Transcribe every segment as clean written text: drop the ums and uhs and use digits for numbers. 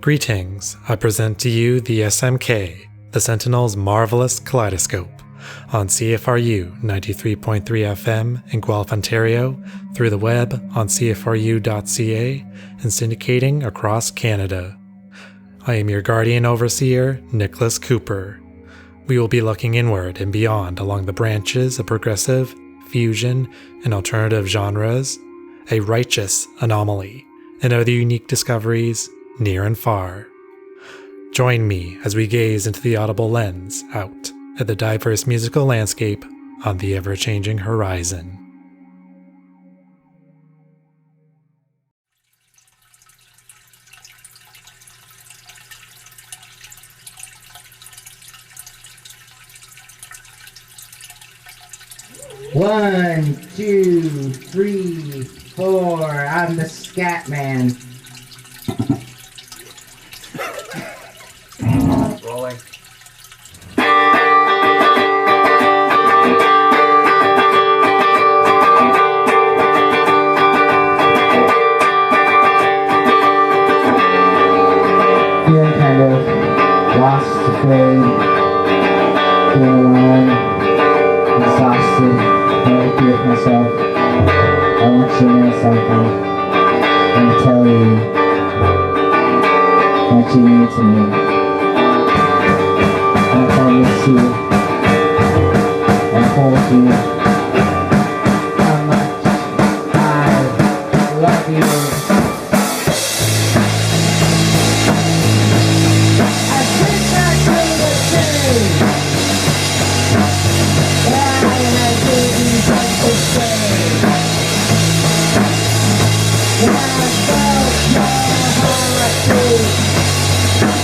Greetings, I present to you the SMK, the Sentinel's Marvellous Kaleidoscope, on CFRU 93.3 FM in Guelph, Ontario, through the web on CFRU.ca, and syndicating across Canada. I am your guardian overseer, Nicholas Cooper. We will be looking inward and beyond along the branches of progressive, fusion, and alternative genres, a righteous anomaly, and other unique discoveries near and far. Join me as we gaze into the audible lens out at the diverse musical landscape on the ever-changing horizon. One, two, three, four. I'm the scat man. Rolling. Feeling kind of lost, afraid, feeling alone, exhausted, can't be with myself. I want you to know something. I'm gonna tell you what you mean to me. I promise you, I hold you, how much I love you. I think I could have changed, and I didn't want to say. When I felt your heartbeat,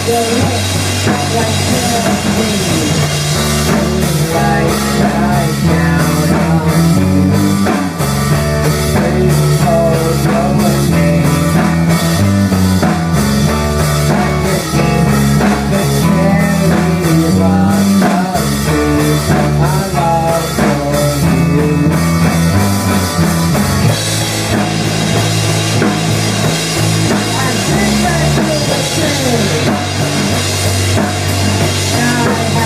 your lips like candy. Moonlight shines down on you. Please hold your name. Underneath the cherry blossom trees, I love for you. I think I could have changed. Now I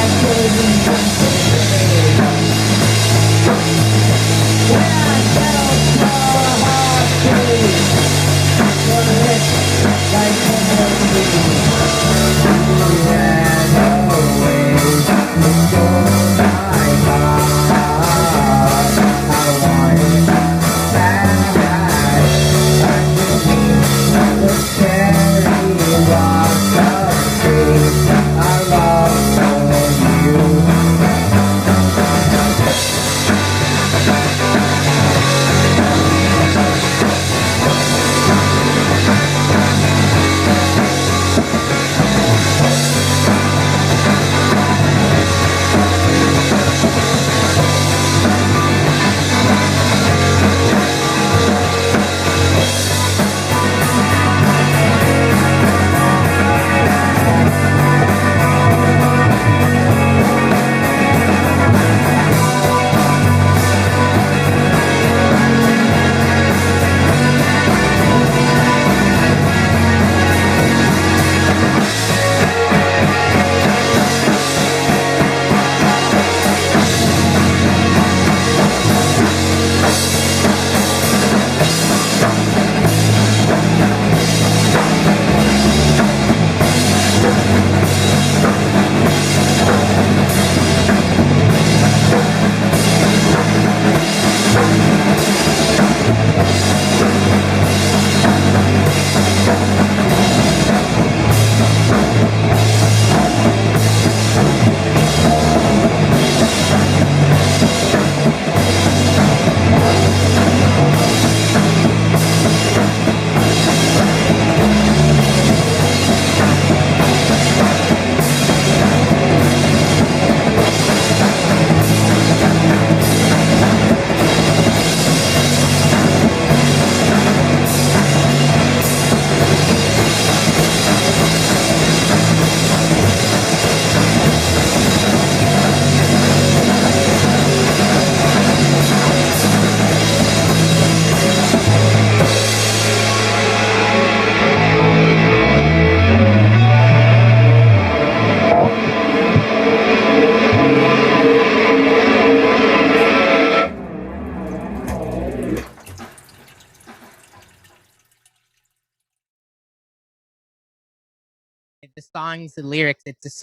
the songs, the lyrics, it's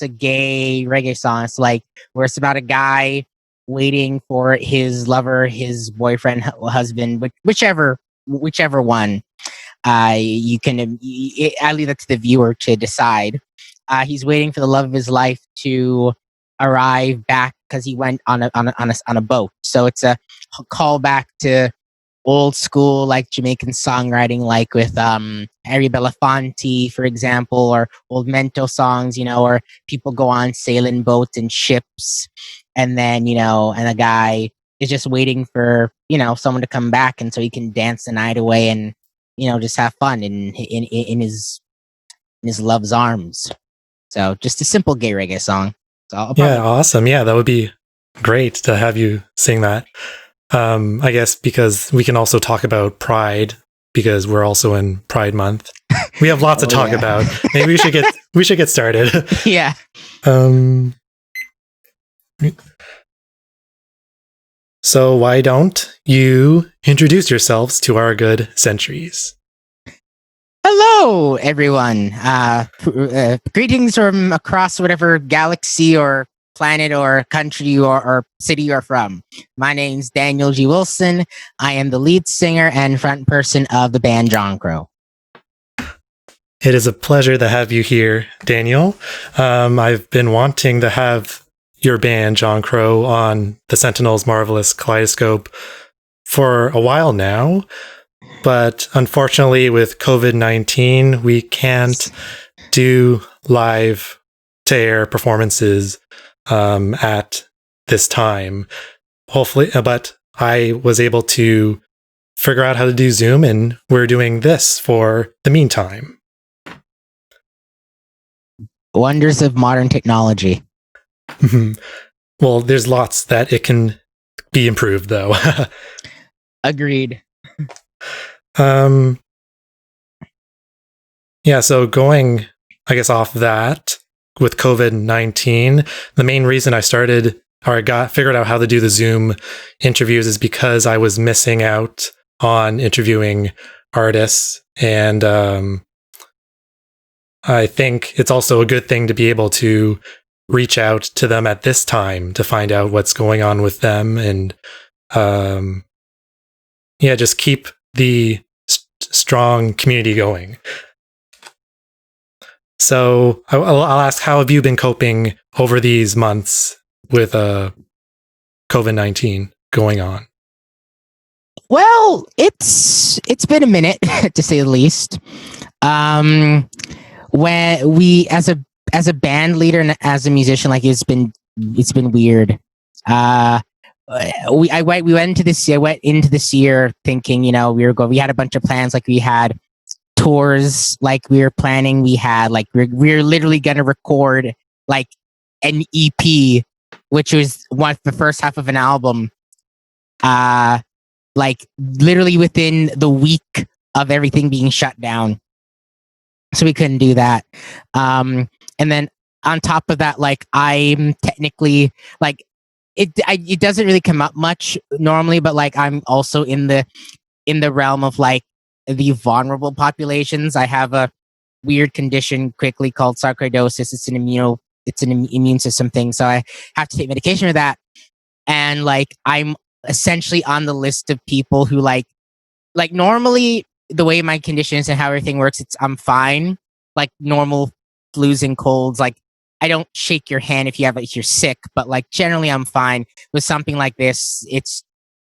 a gay reggae song. It's like where it's about a guy waiting for his lover, his boyfriend, husband, whichever one. You can. I leave that to the viewer to decide. He's waiting for the love of his life to arrive back because he went on a boat. So it's a callback to old school like Jamaican songwriting, like with Harry Belafonte, for example, or old Mento songs, or people go on sailing boats and ships, and then and a guy is just waiting for someone to come back, and so he can dance the night away and just have fun in his love's arms. So just a simple gay reggae song. So yeah, awesome. Yeah, that would be great to have you sing that. I guess because we can also talk about Pride because we're also in Pride Month. We have lots to talk about. Maybe we should get started. Yeah. So why don't you introduce yourselves to our good centuries? Hello, everyone. Greetings from across whatever galaxy or planet or country or city you're from. My name's Daniel G. Wilson. I am the lead singer and front person of the band JONCRO. It is a pleasure to have you here, Daniel. I've been wanting to have your band JONCRO on the Sentinel's Marvellous Kaleidoscope for a while now. But unfortunately, with COVID-19, we can't do live to air performances at this time. Hopefully, but I was able to figure out how to do Zoom, and we're doing this for the meantime. Wonders of modern technology. Well, there's lots that it can be improved, though. Agreed. Yeah, so going, I guess, off that with COVID-19, the main reason I started or I figured out how to do the Zoom interviews is because I was missing out on interviewing artists. And I think it's also a good thing to be able to reach out to them at this time to find out what's going on with them and just keep the strong community going. So I'll ask, how have you been coping over these months with COVID-19 going on? Well, it's been a minute to say the least. When we as a band leader and as a musician, like it's been weird. We went into this year thinking, we had a bunch of plans, like we had tours, like we were planning, we had like we're literally gonna record like an EP, which was the first half of an album. Like literally within the week of everything being shut down. So we couldn't do that. And then on top of that, like I'm technically like it doesn't really come up much normally, but like I'm also in the realm of like the vulnerable populations. I have a weird condition quickly called sarcoidosis. It's an immune system thing. So I have to take medication for that. And like I'm essentially on the list of people who like normally the way my condition is and how everything works, I'm fine. Like normal flus and colds, like I don't shake your hand if you're sick, but like generally I'm fine. With something like this,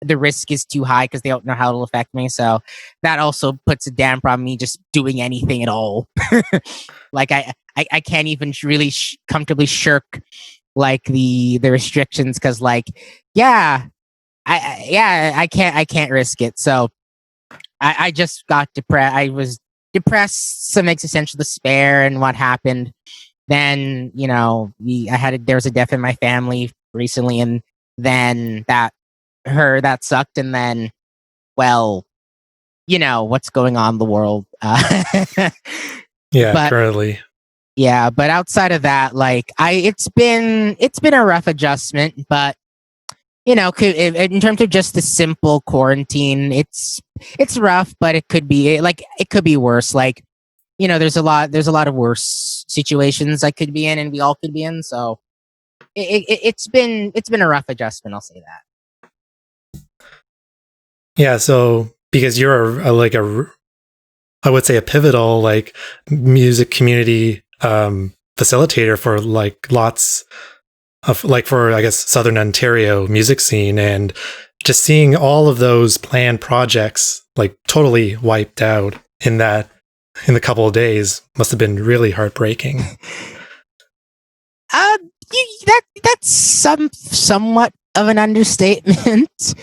the risk is too high because they don't know how it'll affect me. So that also puts a damper on me just doing anything at all. Like I can't even really comfortably shirk like the restrictions because like I can't risk it. So I just got depressed. I was depressed, some existential despair, and what happened. Then there was a death in my family recently, and then that sucked. And then, well, what's going on in the world. Currently. Yeah, but outside of that, like it's been a rough adjustment, but in terms of just the simple quarantine, it's rough, but it could be worse. Like there's a lot of worse situations I could be in, and we all could be in. So it's been a rough adjustment. I'll say that. Yeah. So because you're I would say a pivotal like music community facilitator for like lots of like for I guess Southern Ontario music scene, and just seeing all of those planned projects like totally wiped out in the couple of days must have been really heartbreaking. That's somewhat of an understatement.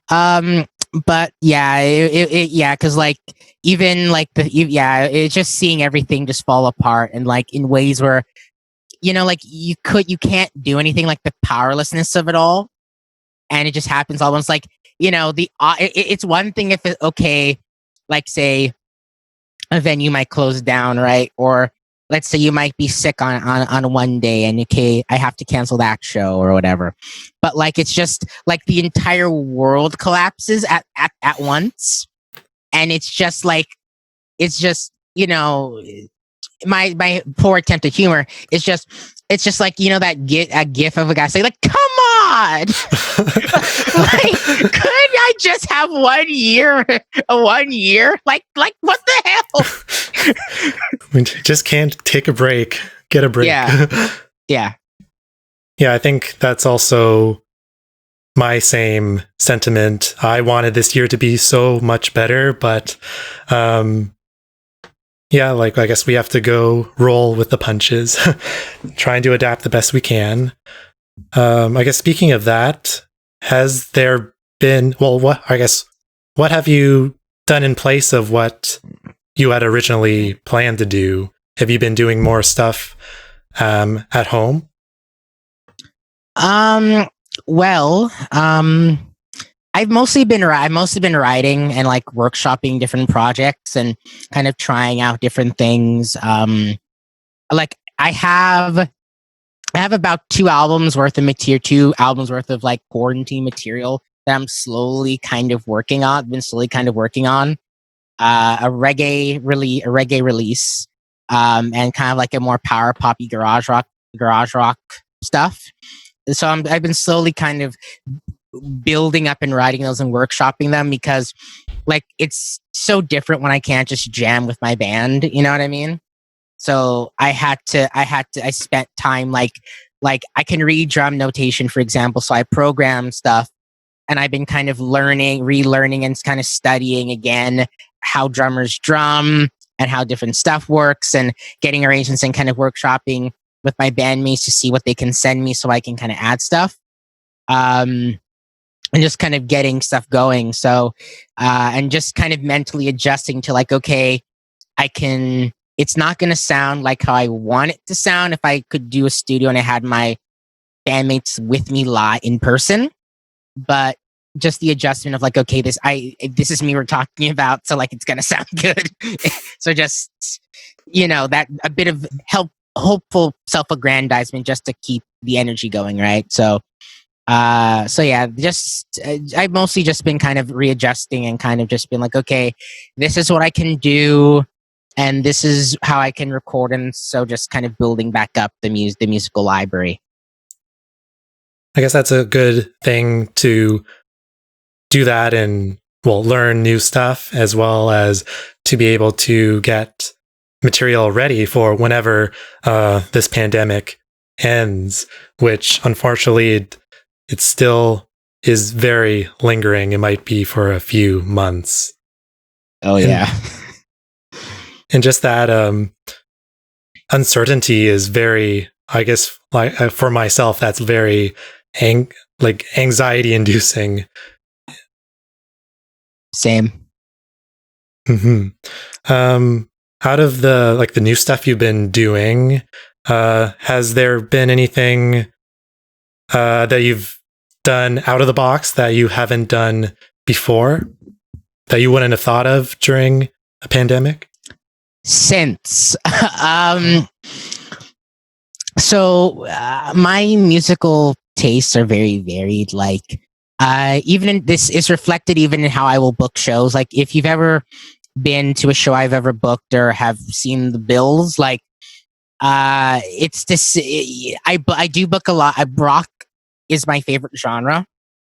But yeah, because like even like it's just seeing everything just fall apart, and like in ways where like you can't do anything, like the powerlessness of it all, and it just happens almost like it's one thing if okay, like say a venue might close down, right? Or let's say you might be sick on one day and okay, I have to cancel that show or whatever. But like it's just like the entire world collapses at once. And it's just like my poor attempt at humor is just like that a gif of a guy saying like, come on, like could I just have 1 year like what the hell. We just can't take a break, get a break. Yeah I think that's also my same sentiment. I wanted this year to be so much better, but like I guess we have to go roll with the punches, trying to adapt the best we can. I guess speaking of that, has there been what have you done in place of what you had originally planned to do? Have you been doing more stuff at home? I've mostly been writing and like workshopping different projects and kind of trying out different things. Like I have about 2 albums worth of material, 2 albums worth of like quarantine material that I'm slowly kind of working on. Been slowly kind of working on a reggae release, and kind of like a more power poppy garage rock stuff. So I've been slowly kind of building up and writing those and workshopping them, because like it's so different when I can't just jam with my band, you know what I mean? So I spent time like I can read drum notation, for example, so I program stuff, and I've been kind of relearning and kind of studying again how drummers drum and how different stuff works, and getting arrangements and kind of workshopping with my bandmates to see what they can send me so I can kind of add stuff. And just kind of getting stuff going. So, and just kind of mentally adjusting to like, okay, it's not going to sound like how I want it to sound if I could do a studio and I had my bandmates with me live in person, but just the adjustment of like, okay, this is me we're talking about. So like, it's going to sound good. So just, that a bit of hopeful self-aggrandizement just to keep the energy going. Right. So yeah, I've mostly just been kind of readjusting and kind of just been like, okay, this is what I can do, and this is how I can record, and so just kind of building back up the musical library. I guess that's a good thing to do that and learn new stuff, as well as to be able to get material ready for whenever this pandemic ends, which unfortunately it still is very lingering. It might be for a few months. Oh, yeah. And just that uncertainty is very, I guess, like for myself, that's very anxiety inducing. Same. Mm-hmm. Out of the new stuff you've been doing, has there been anything that you've done out of the box that you haven't done before, that you wouldn't have thought of during a pandemic? Since my musical tastes are very varied. Like even in this is reflected even in how I will book shows. Like if you've ever been to a show I've ever booked or have seen the bills, like it's this. I do book a lot. Rock is my favorite genre,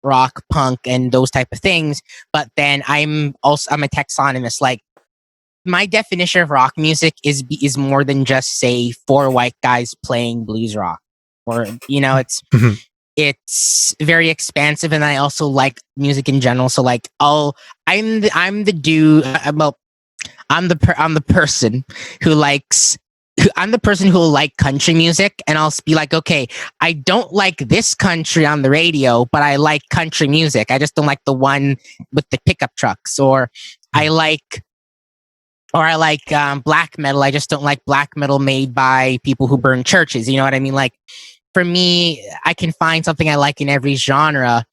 rock, punk, and those type of things. But then I'm a taxonomist. Like my definition of rock music is more than just say four white guys playing blues rock, or it's Mhm. it's very expansive, and I also like music in general. So like I'm the dude. Well, I'm the person who likes. I'm the person who will like country music, and I'll be like, okay, I don't like this country on the radio, but I like country music. I just don't like the one with the pickup trucks, or I like black metal. I just don't like black metal made by people who burn churches. You know what I mean? Like for me, I can find something I like in every genre,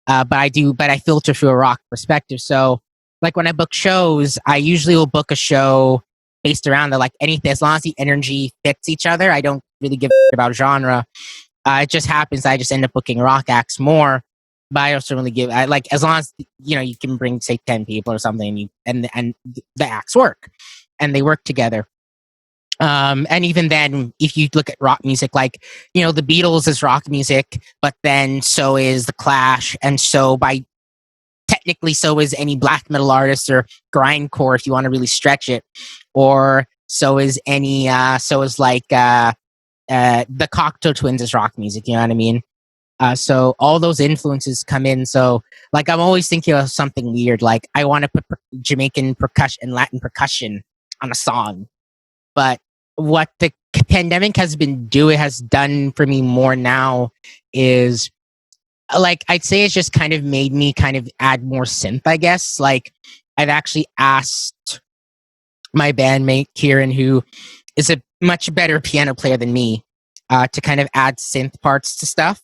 but I filter through a rock perspective. So like when I book shows, I usually will book a show based around the like anything, as long as the energy fits each other. I don't really give a about genre. It just happens I just end up booking rock acts more, but I also really I like, as long as you can bring say 10 people or something, and the acts work and they work together. And even then, if you look at rock music, like the Beatles is rock music, but then so is the Clash, and so by technically so is any black metal artist or grindcore if you want to really stretch it, or so is the Cocteau Twins is rock music. You know what I mean? So all those influences come in. So like I'm always thinking of something weird. Like I want to put Jamaican percussion and Latin percussion on a song, but what the pandemic has done for me more now is like I'd say it's just kind of made me kind of add more synth, I guess. Like I've actually asked my bandmate Kieran, who is a much better piano player than me, to kind of add synth parts to stuff.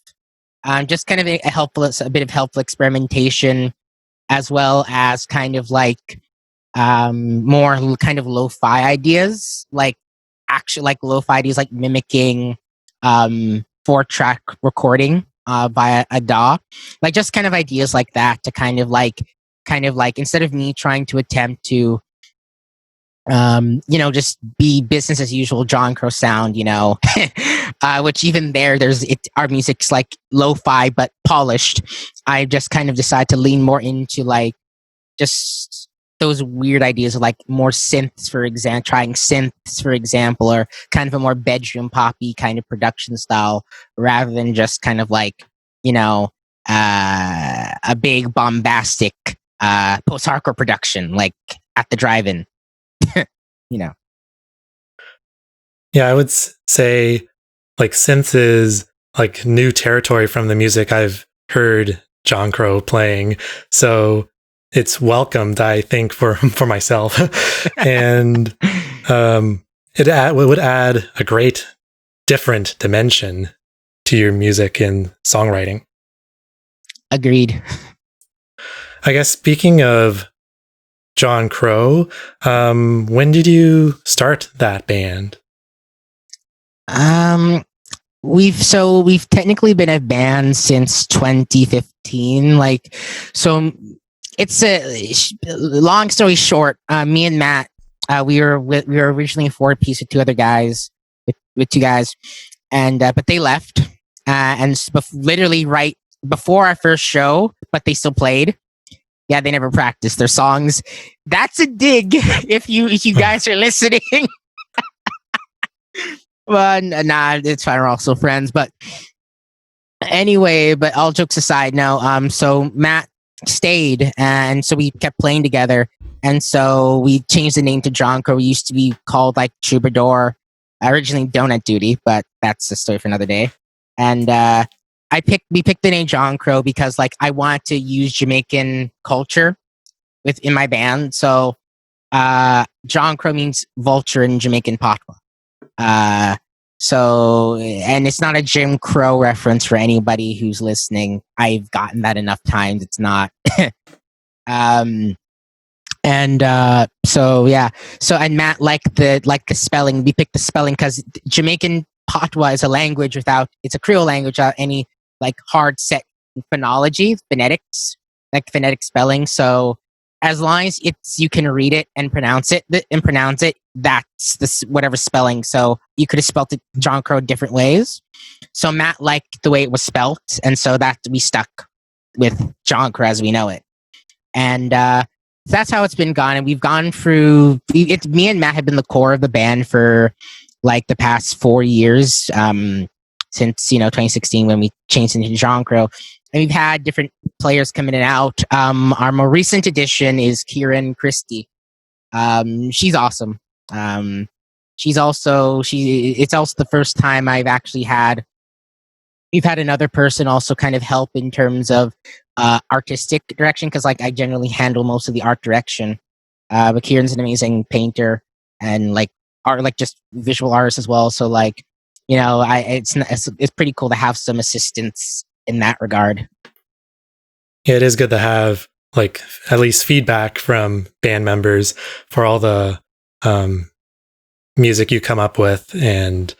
Just kind of a bit of helpful experimentation, as well as kind of like more kind of lo-fi ideas, like actually like lo-fi ideas, like mimicking 4-track recording via a DAW, like just kind of ideas like that to kind of like instead of me trying to attempt to just be business as usual JONCRO sound, which even our music's like lo-fi but polished. I just kind of decide to lean more into like just those weird ideas of like more synths, trying synths, for example, or kind of a more bedroom poppy kind of production style, rather than just kind of like, a big bombastic post-hardcore production, like at the drive-in, Yeah, I would say like synth is like new territory from the music I've heard JONCRO playing. So it's welcomed, I think, for myself. And it would add a great different dimension to your music and songwriting. Agreed. I guess speaking of JONCRO, when did you start that band? We've technically been a band since 2015. Like, so it's a long story short. Me and Matt, we were originally a 4-piece with two other guys, with two guys, and but they left, and literally right before our first show, but they still played. Yeah, they never practiced their songs. That's a dig if you guys are listening. Well, nah, it's fine. We're also friends. But anyway, but all jokes aside, no. So Matt stayed, and so we kept playing together. And so we changed the name to JONCRO. We used to be called like Troubadour, originally Donut Duty, but that's a story for another day. And we picked the name JONCRO because like I wanted to use Jamaican culture within my band. So JONCRO means vulture in Jamaican patois. So, and it's not a Jim Crow reference for anybody who's listening. I've gotten that enough times. It's not. So yeah. So, and Matt liked the spelling. We picked the spelling because Jamaican patois is a language it's a Creole language without any like hard set phonetics, like phonetic spelling. So as long as you can read it and pronounce it, that's this whatever spelling. So you could have spelt it JONCRO different ways. So Matt liked the way it was spelt, and so that we stuck with JONCRO as we know it. And that's how it's been gone. And we've gone through. It's me and Matt have been the core of the band for like the past 4 years, since 2016 when we changed into JONCRO. And we've had different players come in and out. Our more recent addition is Kieran Christie. She's awesome. It's also the first time we've had another person also kind of help in terms of artistic direction, because like I generally handle most of the art direction. But Kieran's an amazing painter and like art, like just visual artist as well. So like, it's pretty cool to have some assistance in that regard. Yeah, it is good to have like at least feedback from band members for all the music you come up with, and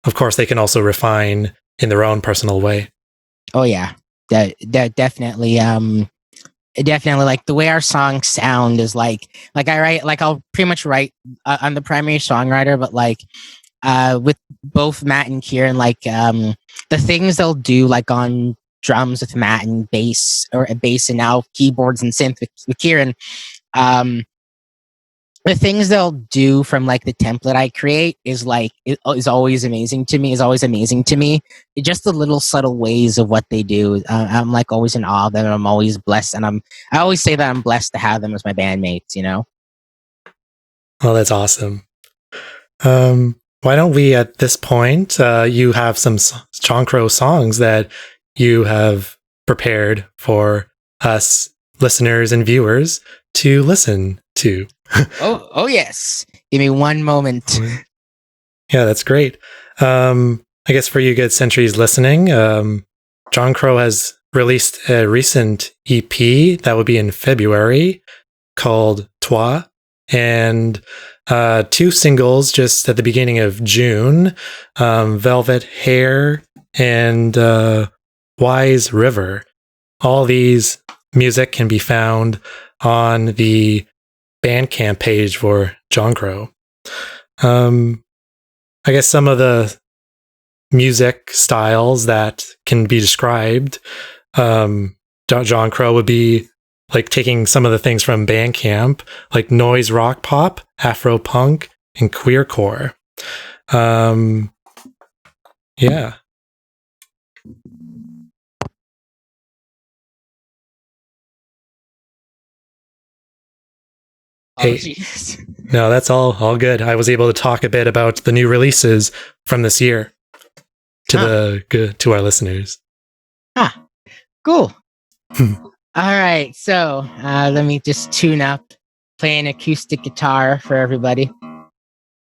of course they can also refine in their own personal way. Oh yeah, that definitely. Definitely, like the way our songs sound is like I write, like I'll pretty much write. I'm the primary songwriter, but like with both Matt and Kieran, like the things they'll do like on drums with Matt and bass and now keyboards and synth with Kieran, the things they'll do from like the template I create is always amazing to me. It's just the little subtle ways of what they do. I'm like always in awe of them. I'm always blessed, and I always say that I'm blessed to have them as my bandmates. Oh, that's awesome. Why don't we at this point, you have some JONCRO songs that you have prepared for us listeners and viewers to listen to. Oh yes. Give me one moment. Yeah, that's great. I guess for you Good Centuries listening, JONCRO has released a recent EP that will be in February called Toi, and 2 singles just at the beginning of June, Velvet Hair and Wise River. All these music can be found on the Bandcamp page for JONCRO. I guess some of the music styles that can be described, JONCRO would be like taking some of the things from Bandcamp, like noise rock pop, afropunk, and queercore. Yeah. Hey, no, that's all good. I was able to talk a bit about the new releases from this year to our listeners. Cool. All right, so let me just tune up, play an acoustic guitar for everybody.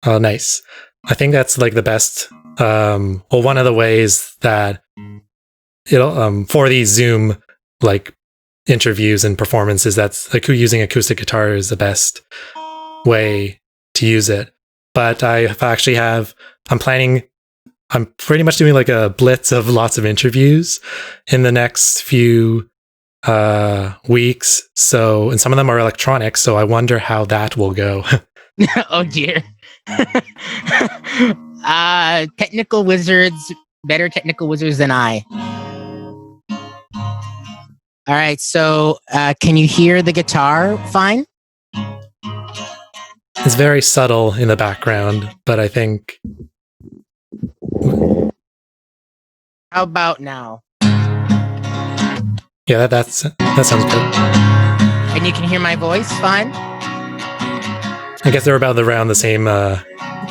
Oh, nice. I think that's like the best. One of the ways that it'll for these Zoom like interviews and performances, that's like using acoustic guitar is the best way to use it. But I'm pretty much doing like a blitz of lots of interviews in the next few weeks. So, and some of them are electronic, so I wonder how that will go. Oh dear. Technical wizards, better technical wizards than I. All right, so can you hear the guitar fine? It's very subtle in the background, but I think... How about now? Yeah, that sounds good. And you can hear my voice fine? I guess they're about around the same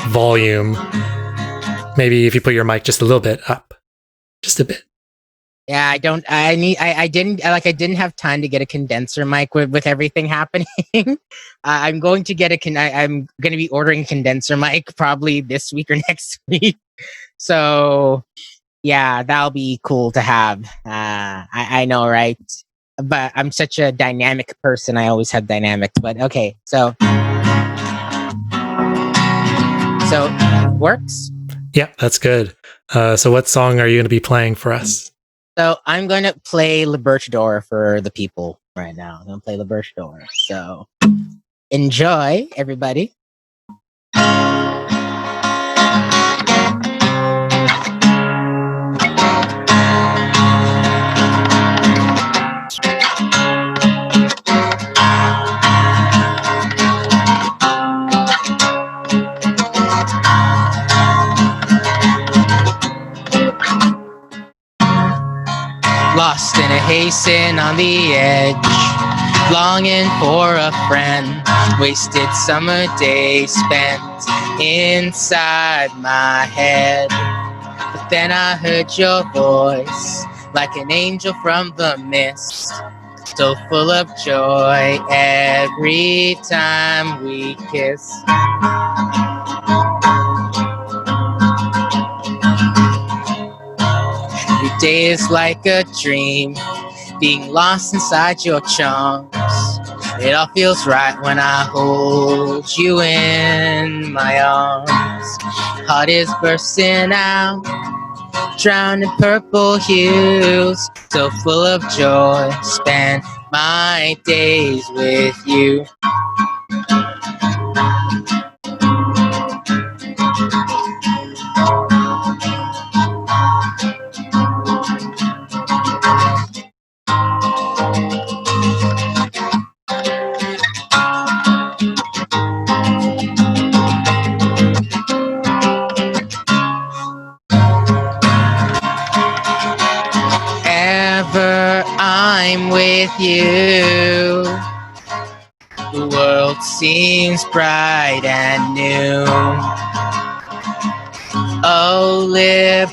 volume. Maybe if you put your mic just a little bit up. Just a bit. Yeah, I didn't have time to get a condenser mic with everything happening. I'm going to I'm going to be ordering a condenser mic probably this week or next week. So yeah, that'll be cool to have. I know, right? But I'm such a dynamic person. I always have dynamics, but okay. So works? Yeah, that's good. So what song are you going to be playing for us? So I'm going to play Libertador for the people. right now. I'm gonna play Libertador. So enjoy, everybody. Lost in a hasten on the edge, longing for a friend. Wasted summer days spent inside my head. But then I heard your voice, like an angel from the mist, so full of joy every time we kiss. Every day is like a dream, being lost inside your charms. It all feels right when I hold you in my arms. Heart is bursting out, drowned in purple hues, so full of joy, spend my days with you. Ever I'm with you, the world seems bright and new. Oh, Libertador,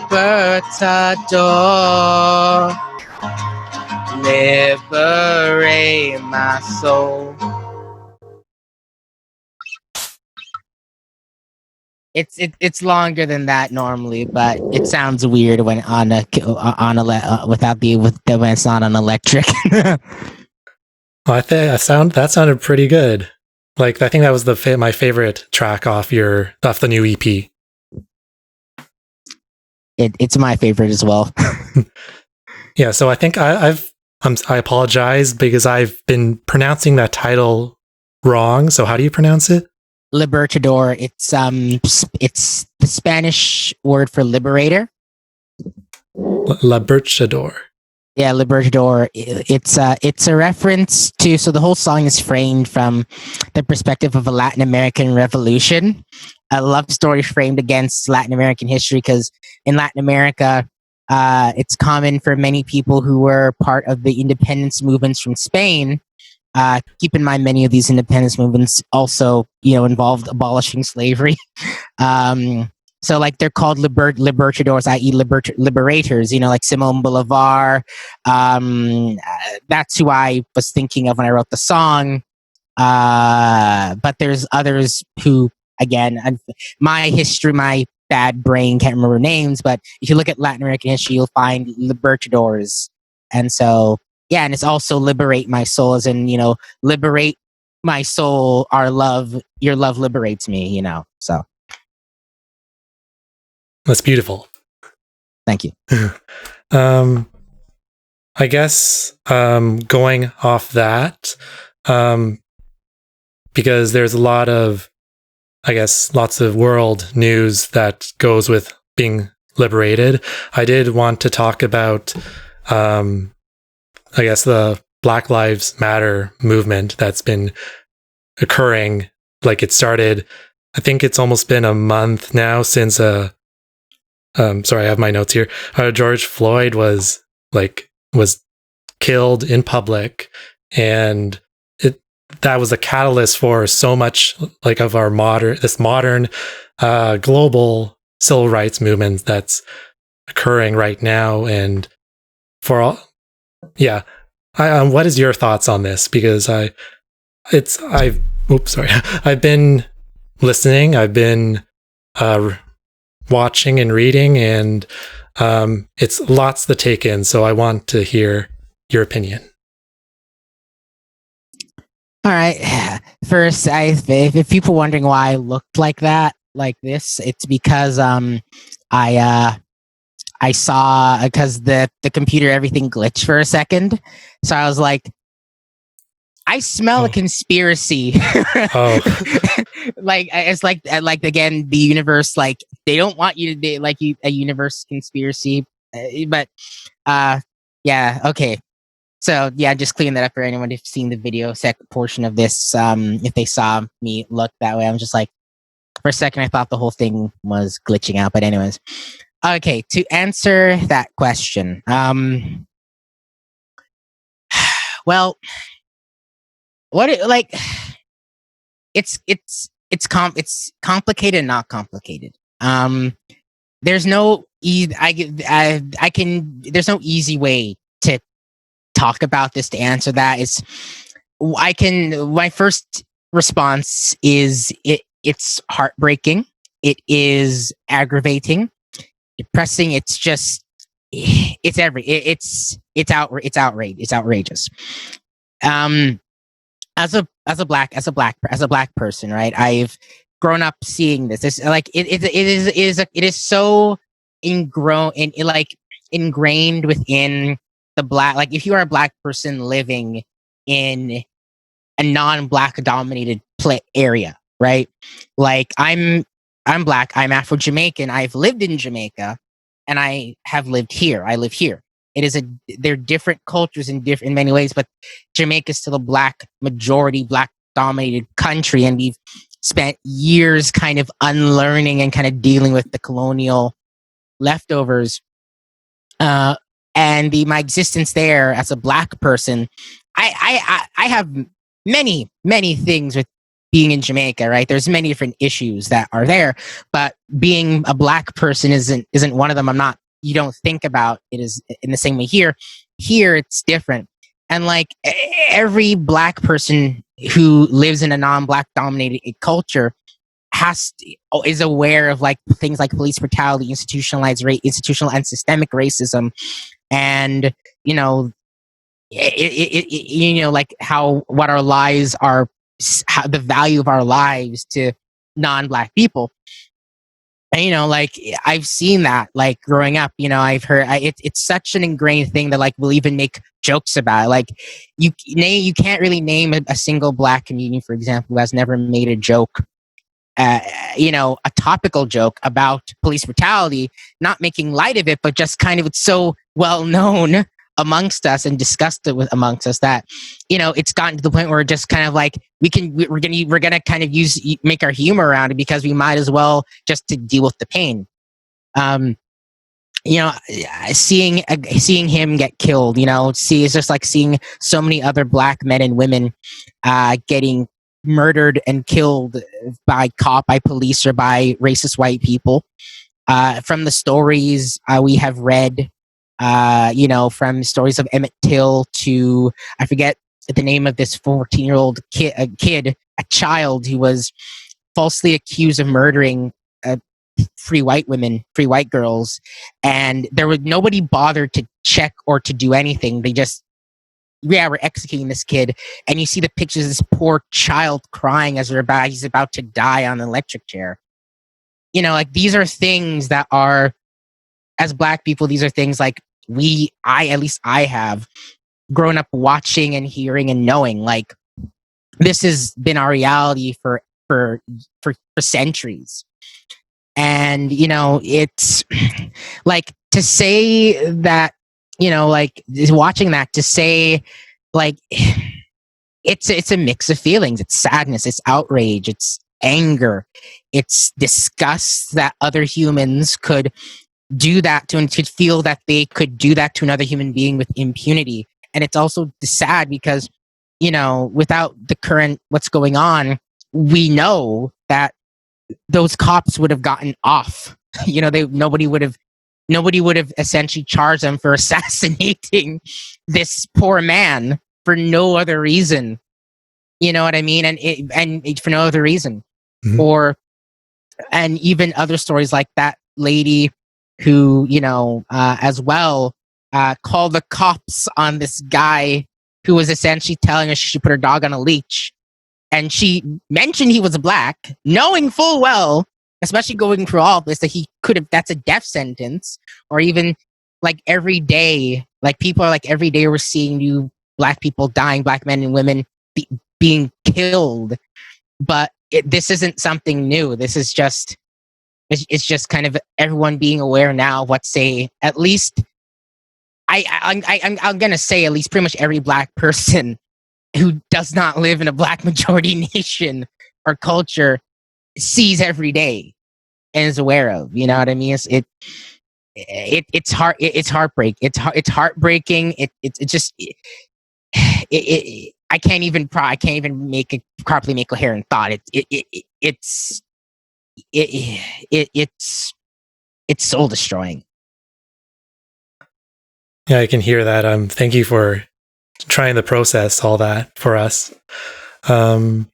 liberate my soul. It's longer than that normally, but it sounds weird when when it's not on electric. Well, I think that sounded pretty good. Like, I think that was my favorite track off the new EP. It's my favorite as well. Yeah, so I think I apologize because I've been pronouncing that title wrong. So how do you pronounce it? Libertador. It's the Spanish word for liberator. Libertador. Yeah, Libertador. It's a reference to. So the whole song is framed from the perspective of a Latin American revolution, a love story framed against Latin American history. Because in Latin America, it's common for many people who were part of the independence movements from Spain. Keep in mind, many of these independence movements also, involved abolishing slavery. So, like, they're called libertadors, i.e., liberators. Like Simón Bolivar. That's who I was thinking of when I wrote the song. But there's others who, again, my bad brain can't remember names. But if you look at Latin American history, you'll find libertadors, and so. Yeah, and it's also liberate my soul, as in, liberate my soul, your love liberates me, so. That's beautiful. Thank you. I guess going off that, because there's lots of world news that goes with being liberated, I did want to talk about the Black Lives Matter movement that's been occurring. Like, it started, I think it's almost been a month now since sorry, I have my notes here. George Floyd was killed in public, and that was a catalyst for so much of our modern global civil rights movement that's occurring right now. And for all, yeah, what is your thoughts on this? Because I've been listening, I've been watching and reading, and it's lots to take in. So I want to hear your opinion. All right. First, if people wondering why I looked like this, it's because I saw, because the computer, everything glitched for a second. So I was like, I smell a conspiracy. Oh. Like it's like again the universe, like they don't want you to be like a universe conspiracy, but yeah, okay. So yeah, just clearing that up for anyone who's seen the video portion of this. If they saw me look that way, I'm just like, for a second I thought the whole thing was glitching out. But anyways, okay, to answer that question, well, like it's complicated and not complicated. There's no there's no easy way to talk about this to answer that. My first response is it's heartbreaking, it is aggravating, depressing, it's outrageous. As a black person, right? I've grown up seeing this. It's like it is so ingrained within the black. Like if you are a black person living in a non-black dominated area, right? Like I'm black. I'm Afro-Jamaican. I've lived in Jamaica, and I have lived here. I live here. They're different cultures in many ways, but Jamaica is still a black majority, black dominated country, and we've spent years kind of unlearning and kind of dealing with the colonial leftovers. And my existence there as a black person, I have many things with being in Jamaica, right? There's many different issues that are there, but being a black person isn't one of them. You don't think about it as in the same way here. Here it's different. And like every black person who lives in a non-black dominated culture is aware of like things like police brutality, institutional and systemic racism, and like what our lives are, how the value of our lives to non-black people. And like I've seen that, like growing up, I've heard it's such an ingrained thing that like we'll even make jokes about it. Like you can't really name a single black comedian, for example, who has never made a joke, a topical joke about police brutality, not making light of it, but just kind of, it's so well known amongst us and discussed it amongst us that it's gotten to the point where we're just kind of like we're gonna kind of make our humor around it, because we might as well just to deal with the pain. Seeing him get killed, it's just like seeing so many other black men and women getting murdered and killed by police or by racist white people. From the stories we have read, from stories of Emmett Till to, I forget the name of this 14-year-old a child who was falsely accused of murdering free white girls, and nobody bothered to check or to do anything. They just, we're executing this kid, and you see the pictures of this poor child crying as he's about to die on an electric chair. Like these are things that are, as black people, these are things like at least I have grown up watching and hearing and knowing. Like this has been our reality for centuries. And it's like to say that, like watching that, to say like it's a mix of feelings. It's sadness, it's outrage, it's anger, it's disgust that other humans could do that to, and to feel that they could do that to another human being with impunity. And it's also sad because without the current what's going on, we know that those cops would have gotten off. Nobody would have essentially charged them for assassinating this poor man for no other reason. You know what I mean? And for no other reason. Mm-hmm. And even other stories like that lady who, as well, called the cops on this guy who was essentially telling her she should put her dog on a leash. And she mentioned he was black, knowing full well, especially going through all of this, that he could have, that's a death sentence. Or even like every day, like people are like every day we're seeing new black people dying, black men and women being killed. But this isn't something new. This is just it's just kind of everyone being aware now of what, say, at least I'm gonna say at least pretty much every Black person who does not live in a Black majority nation or culture sees every day and is aware of. You know what I mean? It's heartbreaking. It's heartbreaking. It just I can't even properly make coherent thought. It's soul destroying. Yeah, I can hear that. Thank you for trying to process all that for us. I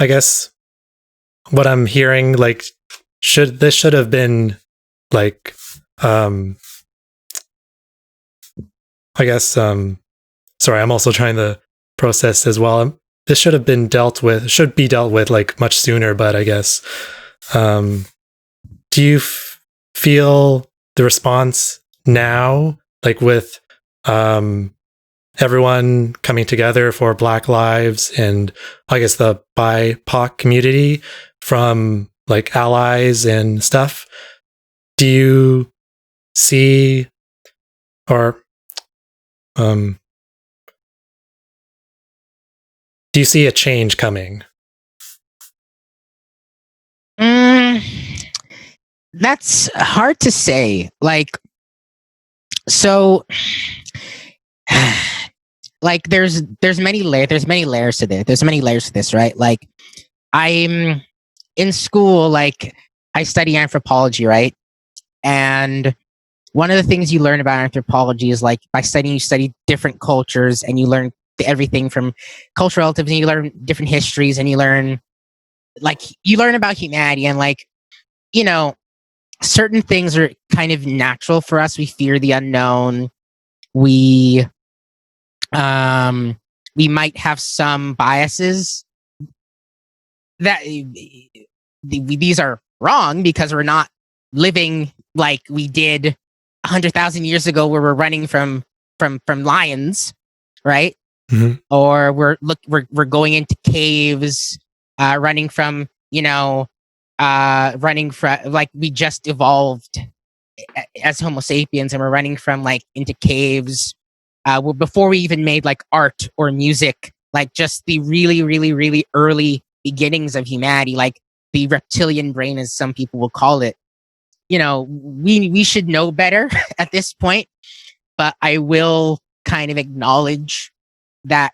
guess what I'm hearing, like, should have been like, I guess, sorry, I'm also trying to process as well. This should be dealt with like much sooner, but I guess, do you feel the response now, like with everyone coming together for Black Lives and I guess the BIPOC community from like allies and stuff? Do you see or do you see a change coming? That's hard to say. Like, so, like, there's many layers to this. There's many layers to this, right? Like, I'm in school. Like, I study anthropology, right? And one of the things you learn about anthropology is, like, by studying, you study different cultures, and you learn everything from cultural relatives, and you learn different histories, and you learn about humanity, and, like, you know, certain things are kind of natural for us. We fear the unknown. We might have some biases that these are wrong because we're not living like we did 100,000 years ago, where we're running from lions, right? Mm-hmm. Or we're going into caves, running from like we just evolved as Homo sapiens, and we're running from like into caves before we even made like art or music, like just the really, really, really early beginnings of humanity, like the reptilian brain, as some people will call it. You know, we should know better at this point, but I will kind of acknowledge that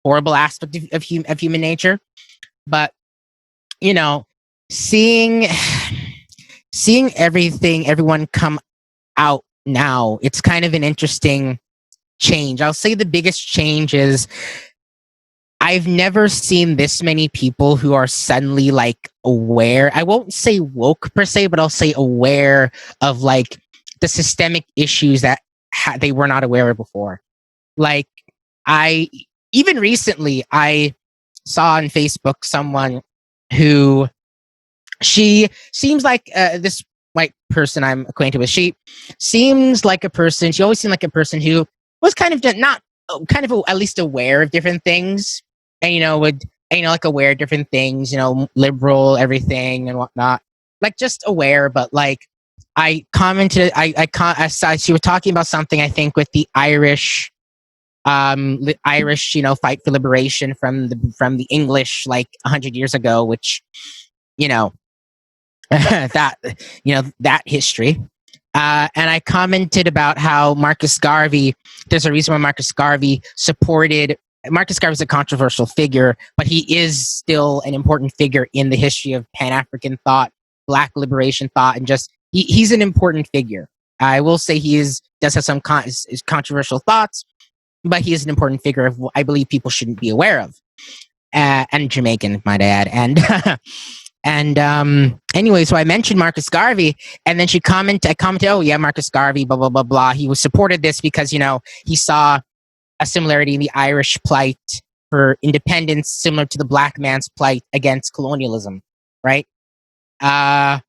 horrible aspect of human nature. But, you know, seeing everyone come out now, it's kind of an interesting change. I'll say the biggest change is I've never seen this many people who are suddenly like aware. I won't say woke per se, but I'll say aware of like the systemic issues that they were not aware of before. Like, even recently, I saw on Facebook someone who, she seems like this white person I'm acquainted with. She seems like a person. She always seemed like a person who was kind of not kind of at least aware of different things, and like aware of different things. Liberal everything and whatnot. Like just aware, but like I commented. I saw she was talking about something. I think with the Irish. Irish, fight for liberation from the English like 100 years ago, which, that history. And I commented about how Marcus Garvey, there's a reason why Marcus Garvey is a controversial figure, but he is still an important figure in the history of Pan-African thought, Black liberation thought, and just, he's an important figure. I will say does have some controversial thoughts, but he is an important figure of I believe people shouldn't be aware of. And Jamaican, might I add. Anyway, so I mentioned Marcus Garvey, and then I commented, oh yeah, Marcus Garvey, blah, blah, blah, blah. He supported this because, he saw a similarity in the Irish plight for independence, similar to the Black man's plight against colonialism, right? And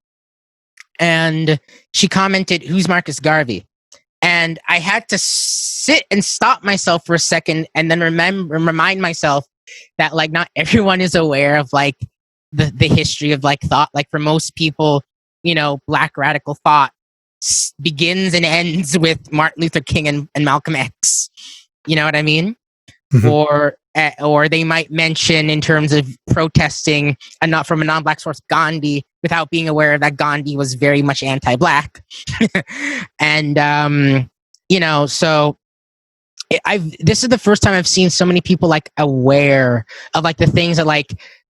she commented, who's Marcus Garvey? And I had to sit and stop myself for a second and then remind myself that like not everyone is aware of like the history of like thought. Like for most people, you know, Black radical thought begins and ends with Martin Luther King and Malcolm X. You know what I mean? Mm-hmm. Or they might mention in terms of protesting and not from a non-Black source Gandhi without being aware that Gandhi was very much anti-Black. And you know, so this is the first time I've seen so many people like aware of like the things that like,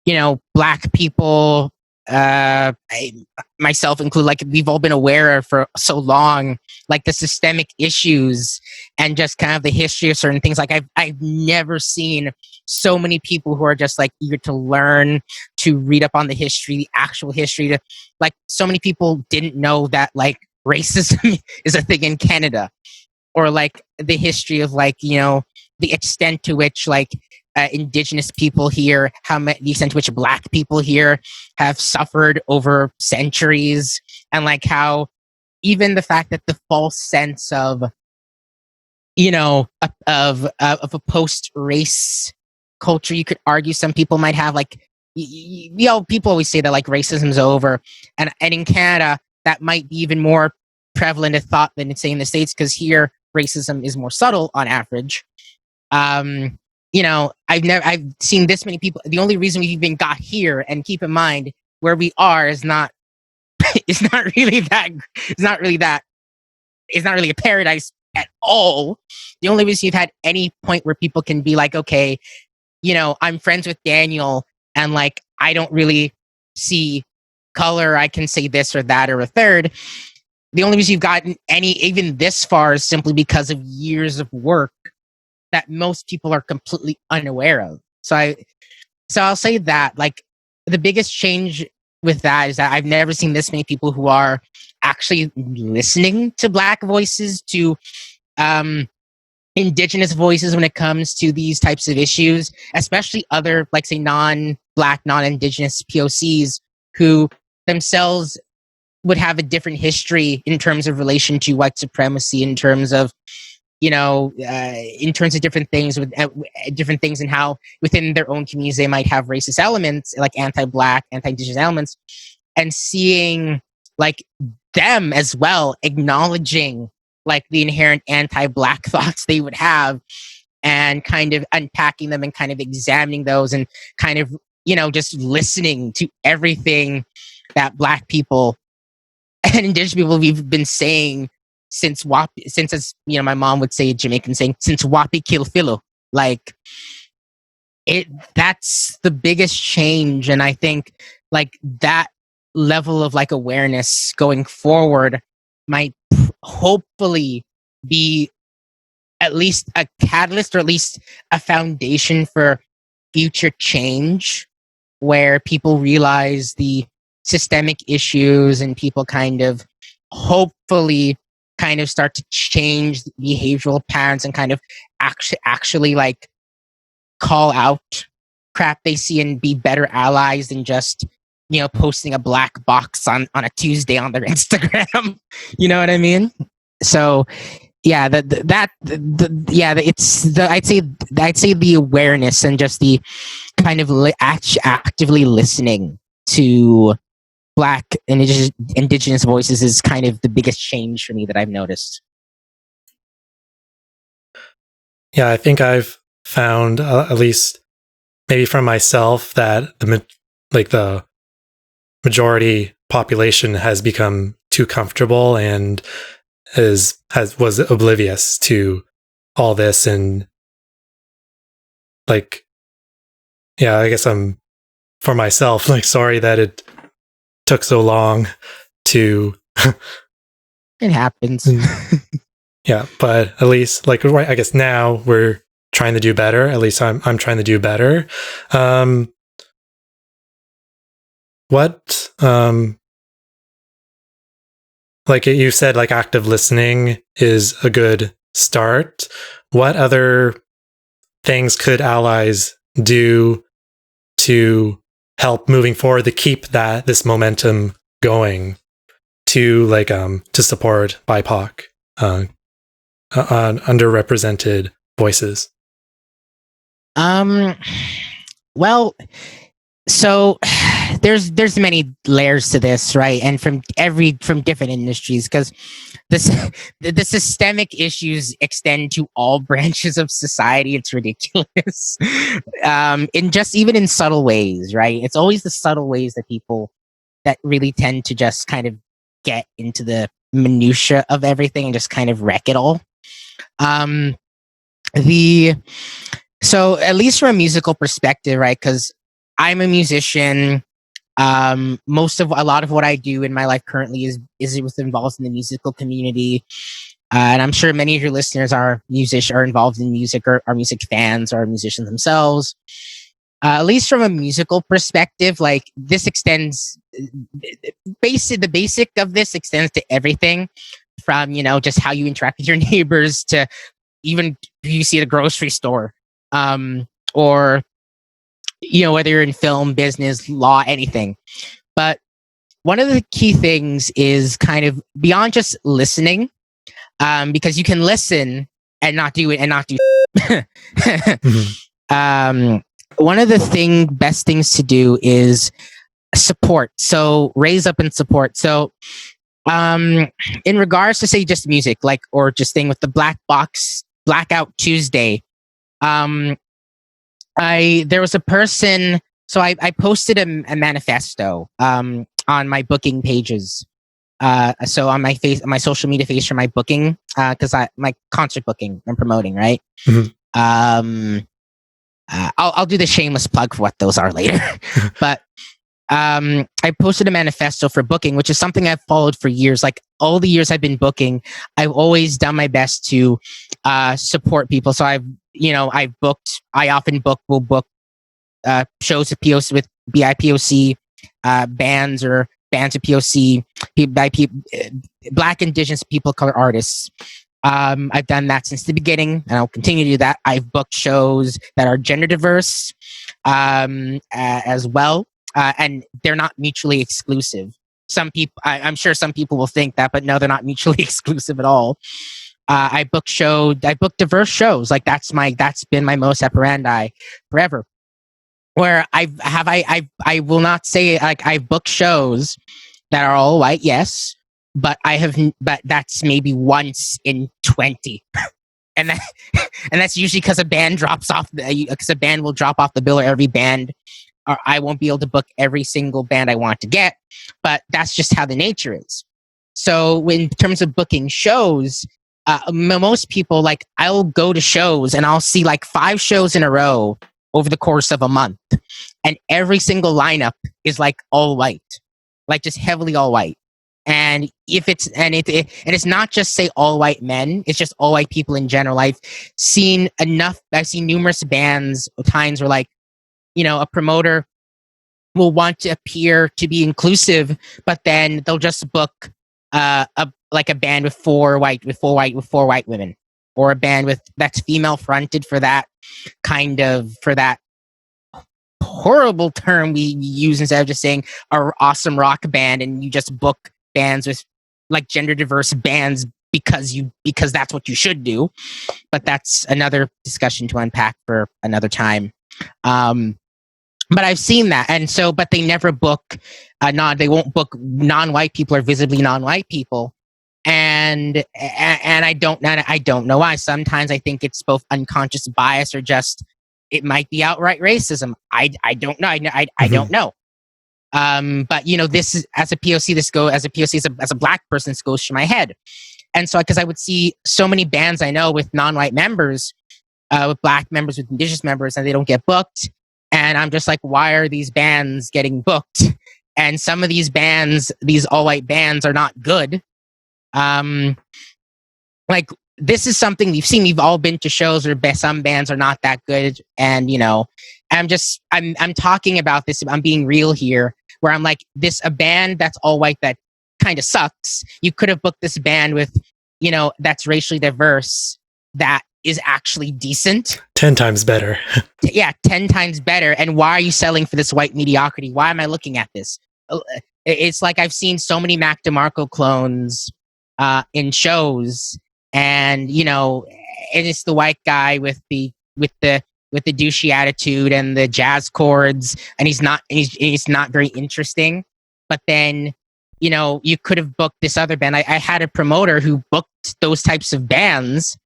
you know, Black people, myself included, like we've all been aware of for so long, like the systemic issues and just kind of the history of certain things. Like I've never seen so many people who are just like eager to learn, to read up on the history, the actual history. To like so many people didn't know that like racism is a thing in Canada, or like the history of like, you know, the extent to which like Indigenous people here, the extent to which Black people here have suffered over centuries, and like how even the fact that the false sense of, you know, of a post-race culture, you could argue some people might have like, you know, people always say that like racism's over, and in Canada that might be even more prevalent a thought than say in the States, because here racism is more subtle on average. You know, I've seen this many people. The only reason we even got here, and keep in mind where we are is not it's not really a paradise at all. The only reason you've had any point where people can be like, okay, you know, I'm friends with Daniel and like I don't really see color, I can say this or that or a third. The only reason you've gotten even this far is simply because of years of work that most people are completely unaware of. So I'll say that like the biggest change with that is that I've never seen this many people who are actually listening to Black voices, to Indigenous voices when it comes to these types of issues, especially other, like say non-Black, non-Indigenous POCs who themselves would have a different history in terms of relation to white supremacy, in terms of, you know, in terms of different things with different things, and how within their own communities they might have racist elements, like anti-Black, anti-Indigenous elements, and seeing like them as well acknowledging like the inherent anti-Black thoughts they would have, and kind of unpacking them and kind of examining those, and kind of, you know, just listening to everything that Black people and Indigenous people we've been saying since as you know, my mom would say, Jamaican saying, since Wapi Kilfilo. Like that's the biggest change. And I think like that level of like awareness going forward might hopefully be at least a catalyst, or at least a foundation for future change, where people realize the systemic issues and people kind of hopefully kind of start to change behavioral patterns and kind of actually like call out crap they see and be better allies than just, you know, posting a black box on a Tuesday on their Instagram. You know what I mean? So yeah, I'd say the awareness and just the kind of actively listening to Black and Indigenous voices is kind of the biggest change for me that I've noticed. Yeah, I think I've found, at least maybe from myself, that the majority population has become too comfortable and was oblivious to all this, and like, yeah, I guess I'm, for myself, like, sorry that it took so long to it happens. Yeah, but at least, like, right, I guess now we're trying to do better. At least I'm trying to do better. Like you said, like active listening is a good start. What other things could allies do to help moving forward, to keep this momentum going, to like to support BIPOC on underrepresented voices? Well, so there's many layers to this, right? And from different industries, because the systemic issues extend to all branches of society. It's ridiculous. In just even in subtle ways, right? It's always the subtle ways that people that really tend to just kind of get into the minutia of everything and just kind of wreck it all. So at least from a musical perspective, right? Because I'm a musician. A lot of what I do in my life currently is involved in the musical community, and I'm sure many of your listeners are involved in music, or are music fans, or are musicians themselves. At least from a musical perspective, like this extends the basic of this extends to everything from just how you interact with your neighbors to even you see at a grocery store, or whether you're in film, business, law, anything. But one of the key things is kind of beyond just listening, because you can listen and not do it and not do. Mm-hmm. One of the best things to do is support. So raise up and support. So in regards to say just music, like, or just thing with the Black Box Blackout Tuesday, there was a person, so I posted a manifesto on my booking pages. So on my social media face for my booking, because my concert booking I'm promoting, right? Mm-hmm. I'll do the shameless plug for what those are later. But I posted a manifesto for booking, which is something I've followed for years. Like all the years I've been booking, I've always done my best to support people. So I often will book shows with POC, with BIPOC bands, or bands of POC by Black, Indigenous, people of color artists. I've done that since the beginning, and I'll continue to do that. I've booked shows that are gender diverse as well, and they're not mutually exclusive. Some people, I'm sure some people will think that, but no, they're not mutually exclusive at all. I book diverse shows. Like that's been my modus operandi forever. Where I will not say, like, I've booked shows that are all white, yes, but that's maybe once in 20. And that's usually because a band drops off, because a band will drop off the bill, or every band, or I won't be able to book every single band I want to get, but that's just how the nature is. So in terms of booking shows, most people, like, I'll go to shows and I'll see like 5 shows in a row over the course of a month, and every single lineup is like all white, like just heavily all white. And it's not just say all white men, it's just all white people in general. I've seen numerous bands times where, like, a promoter will want to appear to be inclusive, but then they'll just book a band with four white women, or a band that's female fronted for that horrible term we use, instead of just saying our awesome rock band, and you just book bands with like gender diverse bands because that's what you should do. But that's another discussion to unpack for another time. But I've seen that, and so, but they never book they won't book non-white people or visibly non-white people. And I don't know why. Sometimes I think it's both unconscious bias, or just it might be outright racism. I don't know. I don't know. But this is, as a POC, as a Black person, this goes through my head. And so, because I would see so many bands I know with non-white members, with Black members, with Indigenous members, and they don't get booked. And I'm just like, why are these bands getting booked? And some of these bands, these all-white bands, are not good. Like, this is something we've seen. We've all been to shows where some bands are not that good. And, I'm talking about this. I'm being real here, where I'm like, a band that's all white that kind of sucks. You could have booked this band with, that's racially diverse, that is actually decent. 10 times better. Yeah, 10 times better. And why are you selling for this white mediocrity? Why am I looking at this? It's like I've seen so many Mac DeMarco clones in shows, and and it's the white guy with the douchey attitude and the jazz chords, and he's not very interesting. But then, you could have booked this other band. I had a promoter who booked those types of bands,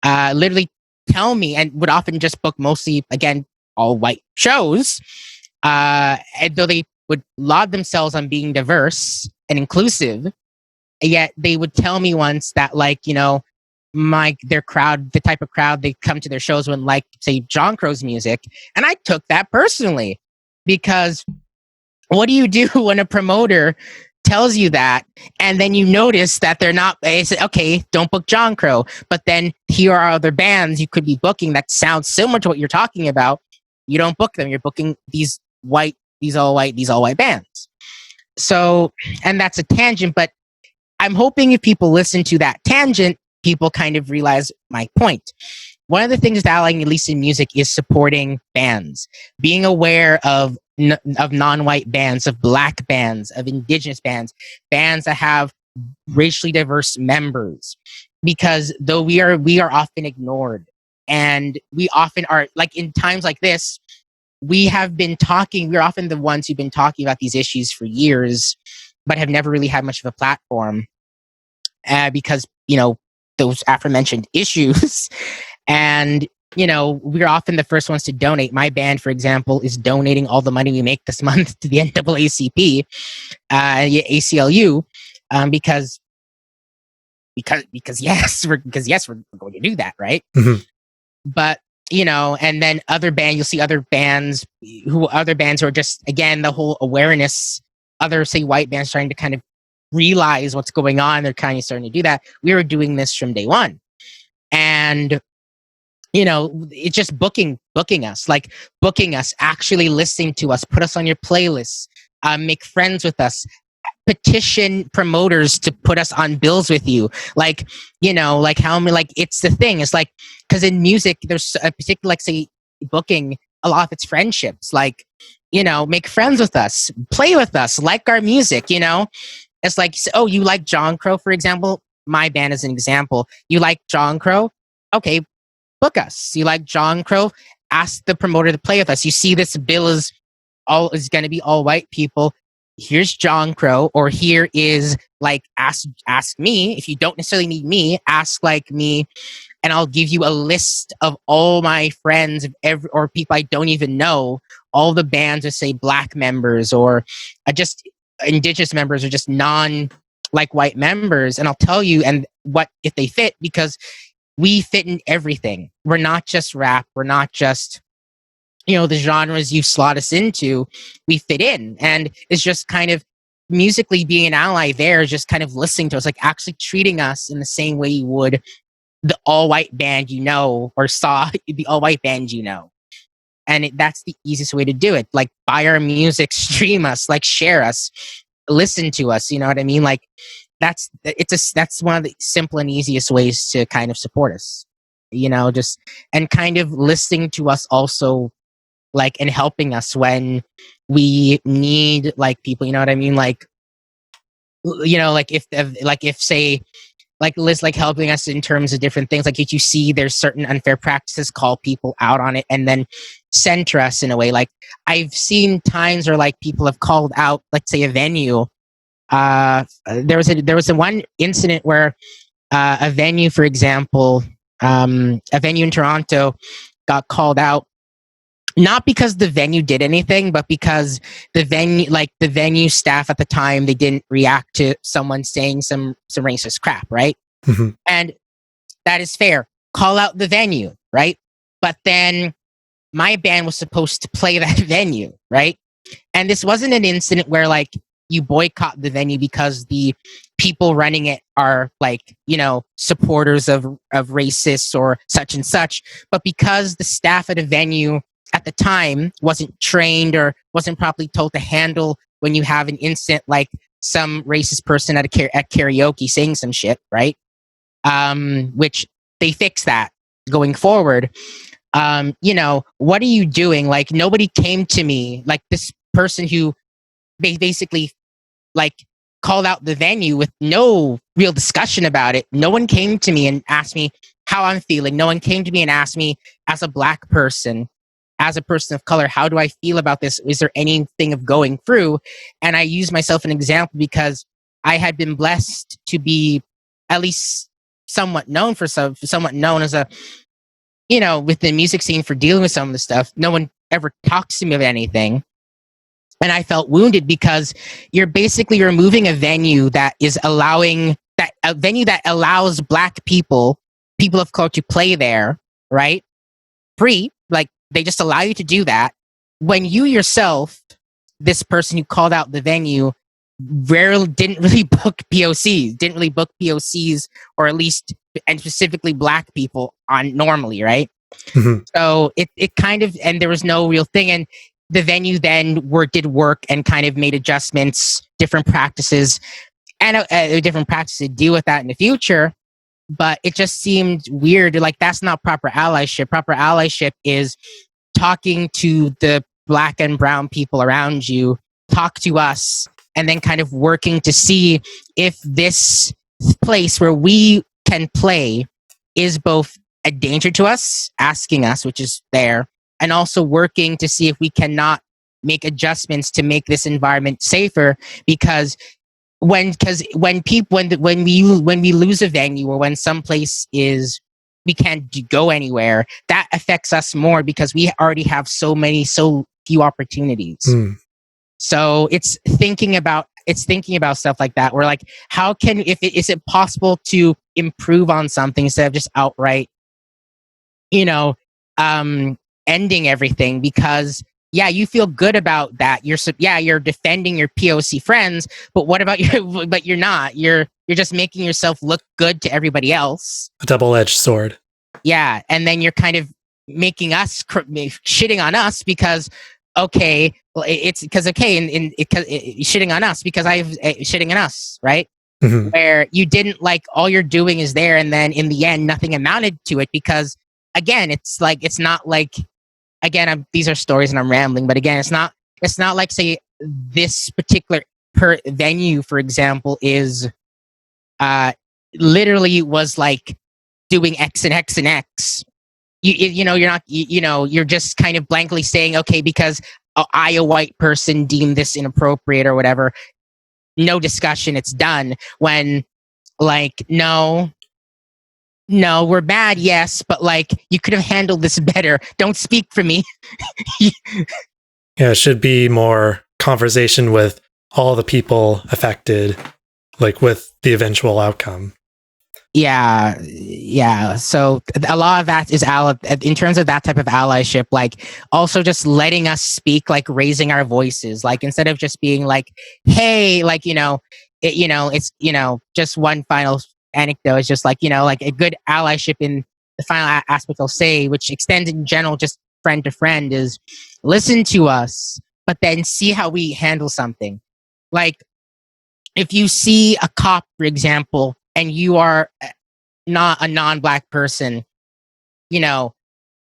literally tell me, and would often just book mostly, again, all white shows, and though they would laud themselves on being diverse and inclusive, yet they would tell me once that, like, their crowd, the type of crowd they come to their shows wouldn't like, say, JONCRO's music. And I took that personally, because what do you do when a promoter tells you that, and then you notice that they're not, I said, okay, don't book JONCRO, but then here are other bands you could be booking that sound similar to what you're talking about. You don't book them. You're booking these all white bands. So, and that's a tangent, but I'm hoping if people listen to that tangent, people kind of realize my point. One of the things that I like, at least in music, is supporting bands, being aware of non-white bands, of black bands, of indigenous bands, bands that have racially diverse members, because though we are often ignored, and we often are, like, in times like this, we're often the ones who've been talking about these issues for years, but have never really had much of a platform, because, those aforementioned issues. And, we're often the first ones to donate. My band, for example, is donating all the money we make this month to the NAACP, ACLU, because yes, we're going to do that, right? Mm-hmm. But, and then you'll see other bands who are just, again, the whole awareness, other, say, white bands trying to kind of realize what's going on. They're kind of starting to do that. We were doing this from day one. And, it's just booking us, actually listening to us, put us on your playlists, make friends with us, petition promoters to put us on bills with you. Like, like how many, like, it's the thing. It's like, because in music, there's a particular, like, say, booking, a lot of it's friendships. Like, make friends with us, play with us, like our music, It's like, oh, you like JONCRO, for example. My band is an example. You like JONCRO? Okay, book us. You like JONCRO? Ask the promoter to play with us. You see this bill is going to be all white people. Here's JONCRO, or here is, like, ask me. If you don't necessarily need me, ask, like, me, and I'll give you a list of all my friends, or people I don't even know, all the bands that say black members, or just indigenous members, or just like white members, and I'll tell you and what if they fit, because we fit in everything. We're not just rap. We're not just the genres you slot us into. We fit in, and it's just kind of musically being an ally there, is just kind of listening to us, like actually treating us in the same way you would the all white band or saw the all white band and that's the easiest way to do it. Like, buy our music, stream us, like, share us, listen to us. You know what I mean? Like, that's one of the simple and easiest ways to kind of support us. Just, and kind of listening to us also, like, and helping us when we need, like, people. You know what I mean? Like, like if say, like, Liz, like, helping us in terms of different things. Like, if you see there's certain unfair practices, call people out on it, and then center us in a way. Like, I've seen times where, like, people have called out, let's say, a venue. There was one incident where a venue, for example, a venue in Toronto got called out, not because the venue did anything, but because the venue staff at the time, they didn't react to someone saying some racist crap, right? Mm-hmm. And that is fair. Call out the venue, right? But then my band was supposed to play that venue, right? And this wasn't an incident where, like, you boycott the venue because the people running it are, like, supporters of racists or such and such, but because the staff at a venue at the time wasn't trained or wasn't properly told to handle when you have an incident like some racist person at karaoke saying some shit, right? Which they fix that going forward. What are you doing? Like, nobody came to me, like, this person who basically, like, called out the venue with no real discussion about it. No one came to me and asked me how I'm feeling. No one came to me and asked me, as a Black person, as a person of color, how do I feel about this? Is there anything of going through? And I use myself an example because I had been blessed to be at least somewhat known somewhat known as a, with the music scene for dealing with some of the stuff. No one ever talks to me of anything. And I felt wounded because you're basically removing a venue that allows Black people of color to play there, right? Free. Like, they just allow you to do that. When you yourself, this person who called out the venue, didn't really book POCs, or at least, and specifically Black people on normally, right? Mm-hmm. So it kind of, and there was no real thing. And the venue then did work and kind of made adjustments, different practices, and different practices to deal with that in the future. But it just seemed weird. Like, that's not proper allyship. Proper allyship is talking to the Black and brown people around you, talk to us, and then kind of working to see if this place where we can play is both a danger to us, asking us, which is there, and also working to see if we cannot make adjustments to make this environment safer. Because when we lose a venue, or when some place we can't go anywhere, that affects us more because we already have so few opportunities. So it's thinking about stuff like that. Where, like, is it possible to improve on something instead of just outright, ending everything? Because you feel good about that. You're defending your POC friends, but what about but you're not. You're just making yourself look good to everybody else. A double-edged sword. Yeah, and then you're kind of making us shitting on us because shitting on us because I've shitting on us, right? Mm-hmm. Where you didn't, like, all you're doing is there, and then in the end nothing amounted to it because, again, it's not like, again, these are stories and I'm rambling, but again, it's not like, say, this particular venue, for example, is literally was like doing X and X and X. You're just kind of blankly saying, okay, because I, a white person, deem this inappropriate or whatever. No discussion, it's done. When, like, no, we're bad, yes, but, like, you could have handled this better. Don't speak for me. Yeah, it should be more conversation with all the people affected, like, with the eventual outcome. Yeah. So a lot of that is in terms of that type of allyship, like, also just letting us speak, like, raising our voices, like, instead of just being like, hey, like, it's, just one final anecdote is just like, like, a good allyship in the final aspect I'll say, which extends in general, just friend to friend, is listen to us, but then see how we handle something. Like, if you see a cop, for example, and you are not a non-Black person, say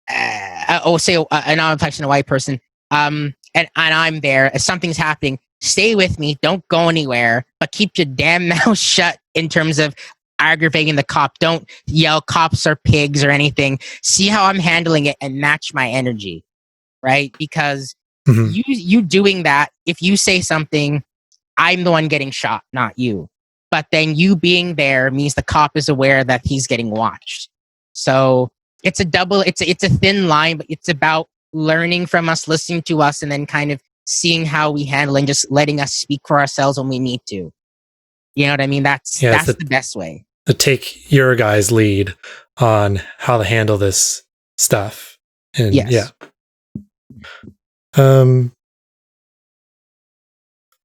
a non-Black person, a white person, and I'm there, if something's happening, stay with me, don't go anywhere, but keep your damn mouth shut in terms of aggravating the cop. Don't yell cops are pigs or anything. See how I'm handling it and match my energy, right? Because you doing that, if you say something, I'm the one getting shot, not you. But then you being there means the cop is aware that he's getting watched. So it's a thin line, but it's about learning from us, listening to us, and then kind of seeing how we handle and just letting us speak for ourselves when we need to. You know what I mean? That's the best way. To take your guys' lead on how to handle this stuff. And yes.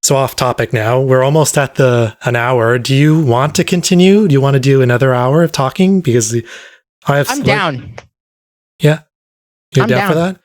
So off topic now. We're almost at an hour. Do you want to continue? Do you want to do another hour of talking? Because I'm down. Yeah. You're I'm down for that?